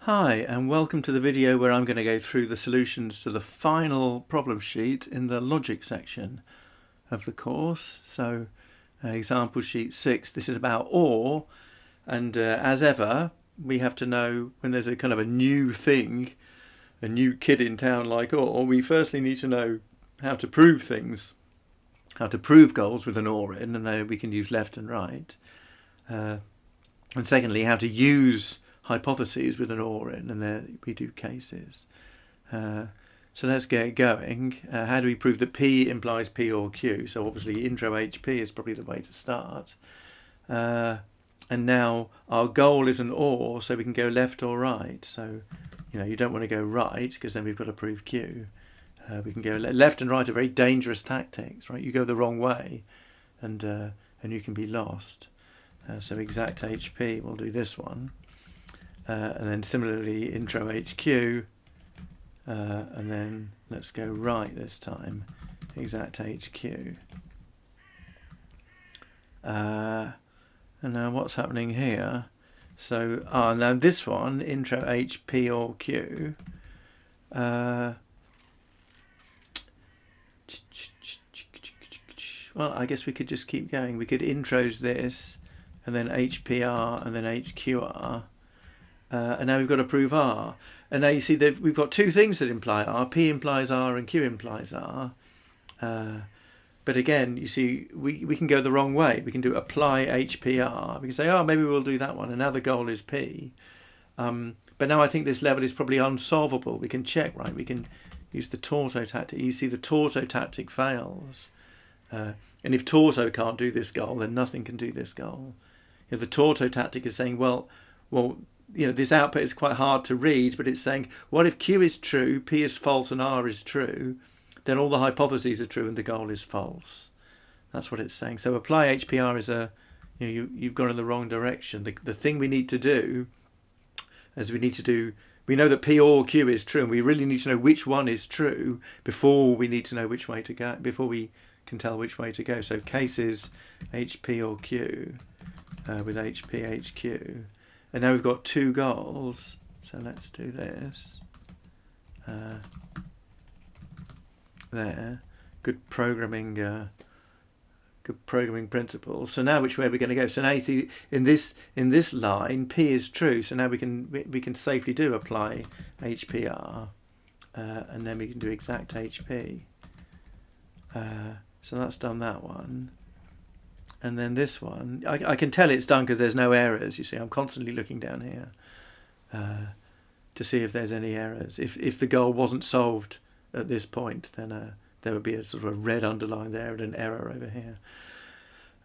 Hi, and welcome to the video where I'm going to go through the solutions to the final problem sheet in the logic section of the course. So example sheet 6, this is about OR, and as ever we have to know when there's a kind of a new thing, a new kid in town like OR, we firstly need to know how to prove things, how to prove goals with an OR in, and there we can use left and right. And secondly, how to use hypotheses with an OR in, and there we do cases. So let's get going. How do we prove that P implies P or Q? So obviously intro HP is probably the way to start. And now our goal is an OR, so we can go left or right. So you don't want to go right because then we've got to prove Q. We can go left and right are very dangerous tactics, right? You go the wrong way, and you can be lost. So exact HP, we'll do this one. And then similarly intro HQ, and then let's go right this time, exact HQ. And now what's happening here? So now this one, intro HP or Q, well, I guess we could just keep going. We could intros this, and then HPR, and then HQR. And now we've got to prove R. And now you see that we've got two things that imply R. P implies R and Q implies R. But again, you see, we can go the wrong way. We can do apply HPR. We can say, oh, maybe we'll do that one. And now the goal is P. But now I think this level is probably unsolvable. We can check, right? We can use the Torto tactic. You see the Torto tactic fails. And if Torto can't do this goal, then nothing can do this goal. The Torto tactic is saying, well, this output is quite hard to read, but it's saying, what if Q is true, P is false, and R is true? Then all the hypotheses are true and the goal is false. That's what it's saying. So apply HPR is you've gone in the wrong direction. The thing we need to do is we know that P or Q is true, and we really need to know which one is true before we need to know which way to go, before we can tell which way to go. So cases HP or Q with HP, HQ. And now we've got two goals, so let's do this. There, good programming principles. So now which way are we going to go? So now you see in this line P is true, so now we can safely do apply HPR, and then we can do exact HP. So that's done that one. And then this one, I can tell it's done because there's no errors. You see, I'm constantly looking down here to see if there's any errors. If the goal wasn't solved at this point, then there would be a sort of a red underline there and an error over here.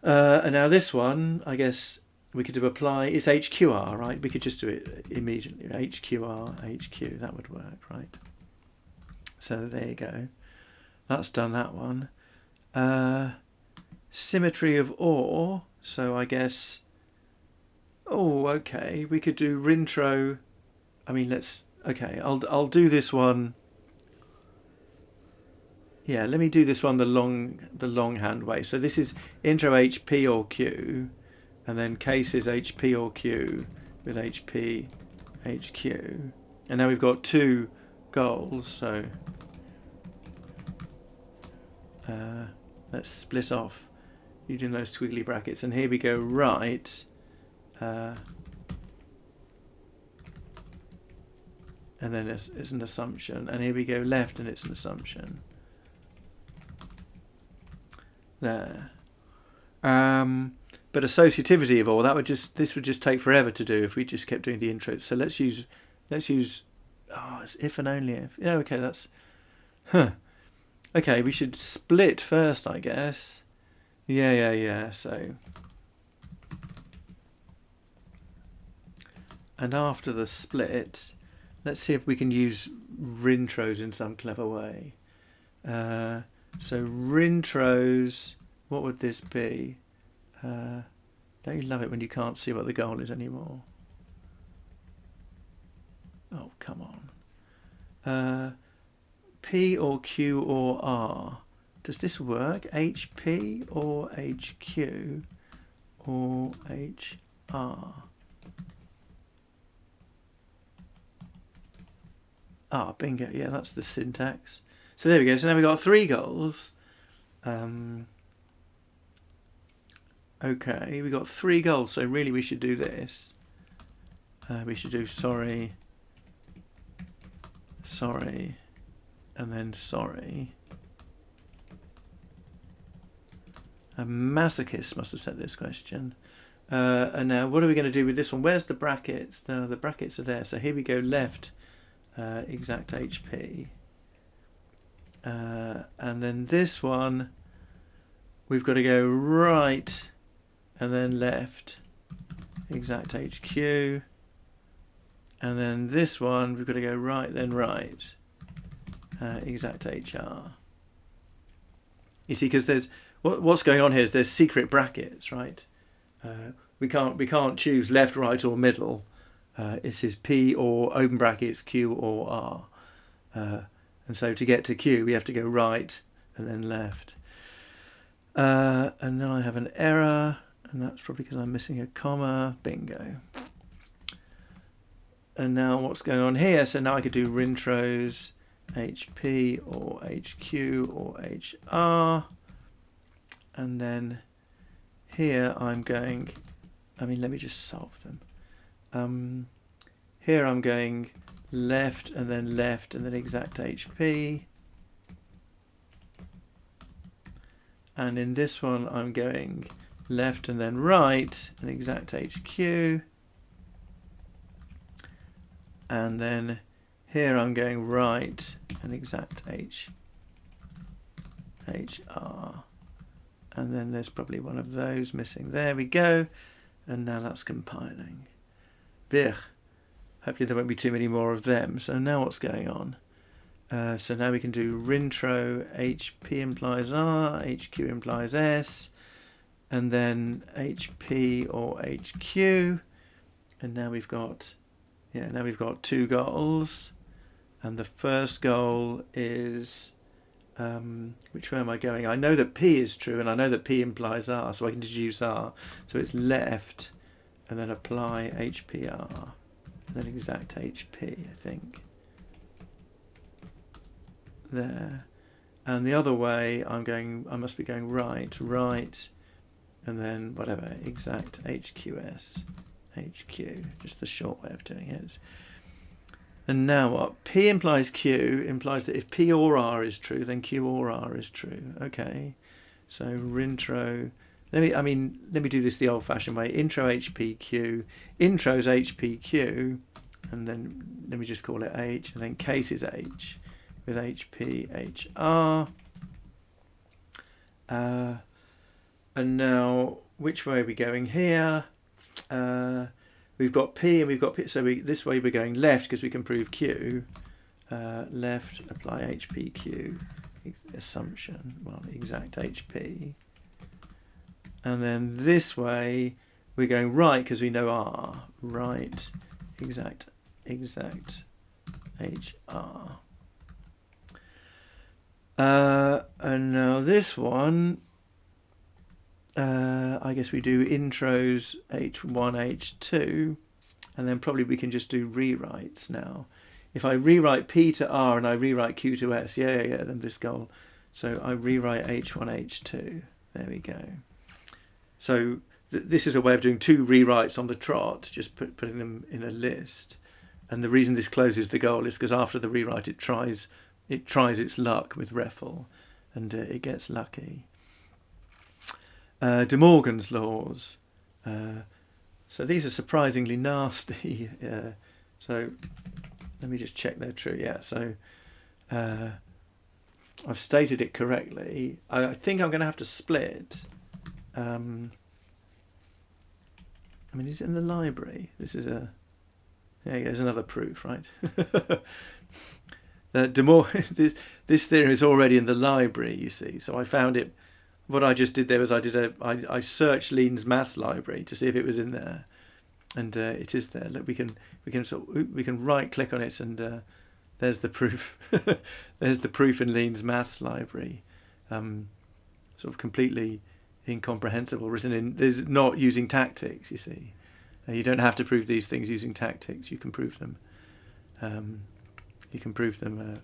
And now this one, I guess we could do apply. It's HQR, right? We could just do it immediately. HQR, HQ, that would work, right? So there you go. That's done that one. Symmetry of OR, so I guess, okay, we could do rintro. I mean, I'll do this one. Yeah, let me do this one the longhand way. So this is intro HP or Q, and then cases HP or Q with HP, HQ. And now we've got two goals, so let's split off using those twiggly brackets, and here we go right, and then it's an assumption, and here we go left, and it's an assumption. There. But associativity of all this would just take forever to do if we just kept doing the intro. So let's use it's if and only if. Yeah, okay, that's okay, we should split first, I guess. Yeah. So, and after the split, let's see if we can use rintros in some clever way. So rintros, what would this be? Don't you love it when you can't see what the goal is anymore? Oh, come on. P or Q or R. Does this work? HP or HQ or HR? Ah, bingo. Yeah, that's the syntax. So there we go. So now we've got 3 goals. Okay, we got 3 goals. So really we should do this. We should do sorry, sorry, and then sorry. A masochist must have sent this question. And now what are we going to do with this one? Where's the brackets? No, the brackets are there. So here we go, left exact HP. And then this one, we've got to go right and then left exact HQ. And then this one, we've got to go right then right exact HR. You see, because there's what's going on here is there's secret brackets, right? We can't choose left, right, or middle. This is P or open brackets Q or R. And so to get to Q, we have to go right and then left. And then I have an error, and that's probably because I'm missing a comma. Bingo. And now what's going on here? So now I could do rintros HP or HQ or HR. And then here I'm going, let me just solve them. Here I'm going left and then exact HP. And in this one I'm going left and then right and exact HQ. And then here I'm going right and exact HR. And then there's probably one of those missing. There we go. And now that's compiling. Bich. Hopefully there won't be too many more of them. So now what's going on? So now we can do rintro, HP implies R, HQ implies S, and then HP or HQ. And now we've got, now we've got 2 goals. And the first goal is, which way am I going? I know that P is true, and I know that P implies R, so I can deduce R. So it's left, and then apply HPR, and then exact HP, I think. There. And the other way, I must be going right, and then whatever, exact HQS, HQ, just the short way of doing it. And now what? P implies Q implies that if P or R is true, then Q or R is true. Okay. So rintro. Let me do this the old-fashioned way. Intro HPQ. Intro's HPQ, and then let me just call it H, and then case is H with HP HR. And now which way are we going here? We've got P and we've got P, so this way we're going left because we can prove Q. Left, apply HPQ, assumption, well, exact HP. And then this way we're going right because we know R, right, exact HR. And now this one, I guess we do intros H1, H2, and then probably we can just do rewrites now. If I rewrite P to R and I rewrite Q to S, then this goal. So I rewrite H1, H2. There we go. So this is a way of doing 2 rewrites on the trot, just putting them in a list. And the reason this closes the goal is because after the rewrite it tries its luck with REFL, and it gets lucky. De Morgan's laws. So these are surprisingly nasty. So let me just check they're true. Yeah, so I've stated it correctly. I think I'm going to have to split. Is it in the library? This is there's another proof, right? This theorem is already in the library, you see. So I found it. What I just did there was I searched Lean's maths library to see if it was in there, and it is there. Look, we can right click on it, and there's the proof. There's the proof in Lean's maths library, sort of completely incomprehensible, written in. There's not using tactics. You see, you don't have to prove these things using tactics. You can prove them You can prove them.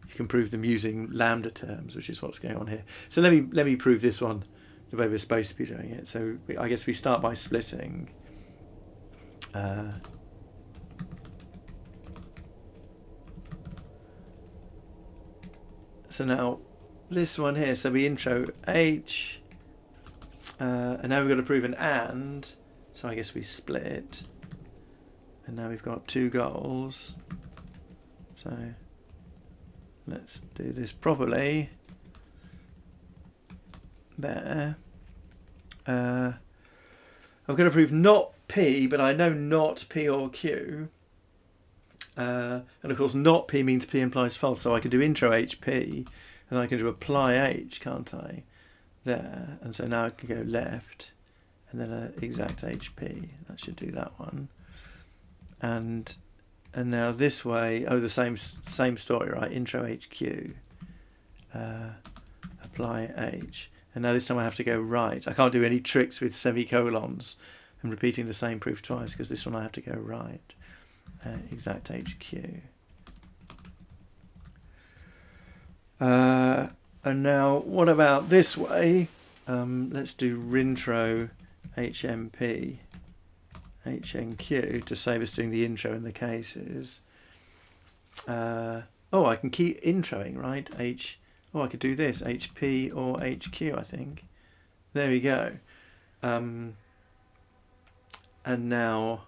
You can prove them using lambda terms, which is what's going on here. So let me prove this one the way we're supposed to be doing it. So I guess we start by splitting. So now this one here. So we intro h, and now we've got to prove an and. So I guess we split, and now we've got two goals. So let's do this properly. There. I've got to prove not P, but I know not P or Q. And of course not P means P implies false, so I can do intro HP, and I can do apply H, can't I? There. And so now I can go left, and then exact HP. That should do that one. And now this way, the same story, right? Intro HQ, apply H, and now this time I have to go right. I can't do any tricks with semicolons and repeating the same proof twice, because this one I have to go right. Exact HQ. And now what about this way? Let's do rintro HMP. HNQ to save us doing the intro in the cases. I can keep introing, right? I could do this, HP or HQ, I think. There we go. And now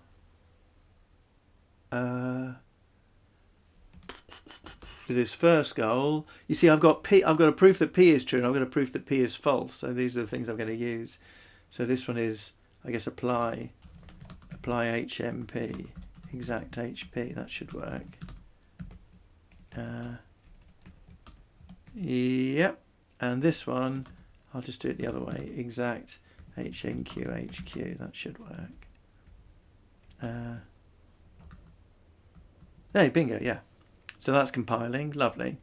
this first goal, you see I've got a proof that P is true, and I've got a proof that P is false. So these are the things I'm going to use. So this one is, I guess, apply HMP, exact HP, that should work. Yep, and this one, I'll just do it the other way, exact HNQ, HQ, that should work. Hey, bingo, yeah. So that's compiling, lovely.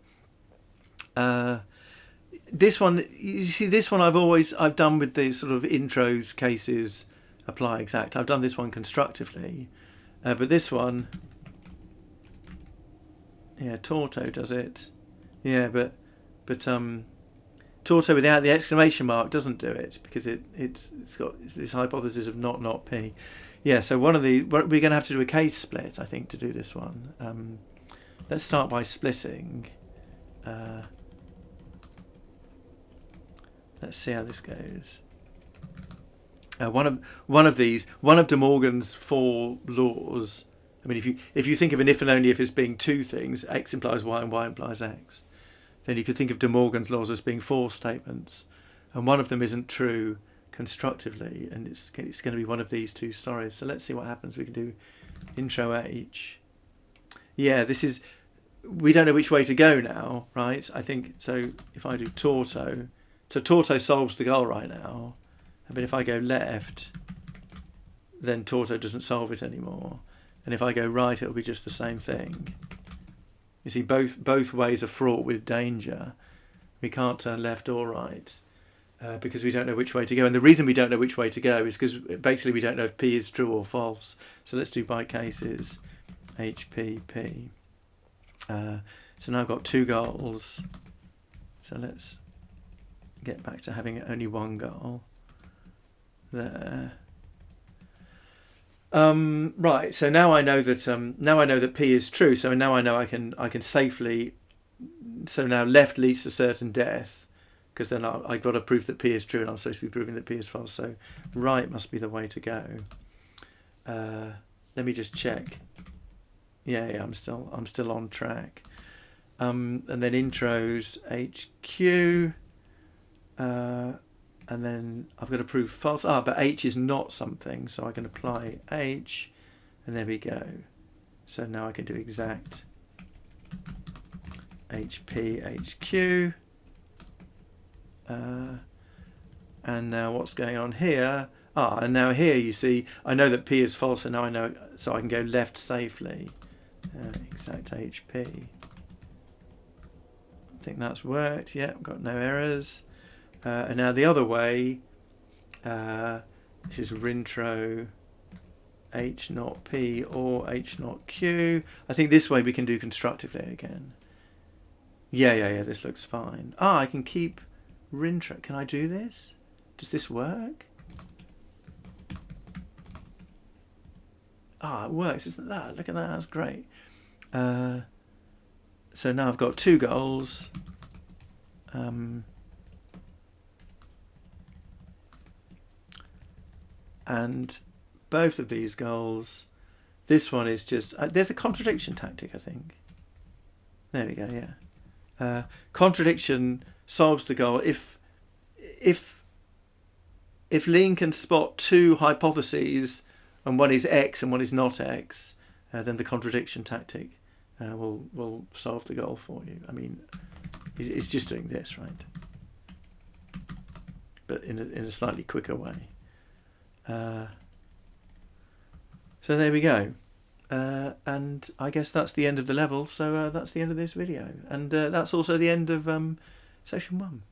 This one, you see, this one I've done with the sort of intros, cases, apply exact. I've done this one constructively, but this one, yeah, Torto does it. Yeah, but Torto without the exclamation mark doesn't do it, because it's got this hypothesis of not P. Yeah, so we're going to have to do a case split, I think, to do this one. Let's start by splitting. Let's see how this goes. One of De Morgan's four laws. I mean, if you think of an if and only if as being two things, X implies Y and Y implies X, then you could think of De Morgan's laws as being four statements, and one of them isn't true constructively, and it's going to be one of these two stories. So let's see what happens. We can do intro H. Yeah, we don't know which way to go now, right? I think so. If I do Torto, so Torto solves the goal right now. But if I go left, then Torto doesn't solve it anymore. And if I go right, it'll be just the same thing. You see, both ways are fraught with danger. We can't turn left or right because we don't know which way to go. And the reason we don't know which way to go is because basically we don't know if P is true or false. So let's do by cases, HPP. So now I've got two goals. So let's get back to having only one goal. There. Right. So now I know that P is true. So now I know I can safely. So now left leads to certain death, because then I've got to prove that P is true, and I'm supposed to be proving that P is false. So right must be the way to go. Let me just check. Yeah, I'm still on track. And then intros HQ. And then I've got to prove false. But H is not something, so I can apply H, and there we go. So now I can do exact HP, HQ. And now what's going on here? And now here you see, I know that P is false, and now I know, so I can go left safely. Exact HP. I think that's worked. Yeah, got no errors. And now the other way, this is rintro H naught P or H naught Q. I think this way we can do constructively again. Yeah, this looks fine. Ah, I can keep rintra. Can I do this? Does this work? Ah, it works, isn't that? Look at that, that's great. So now I've got two goals. And both of these goals, this one is just, there's a contradiction tactic, I think. There we go, yeah. Contradiction solves the goal. If Lean can spot two hypotheses and one is X and one is not X, then the contradiction tactic will solve the goal for you. I mean, it's just doing this, right? But in a slightly quicker way. So there we go. And I guess that's the end of the level. So that's the end of this video. And that's also the end of session 1.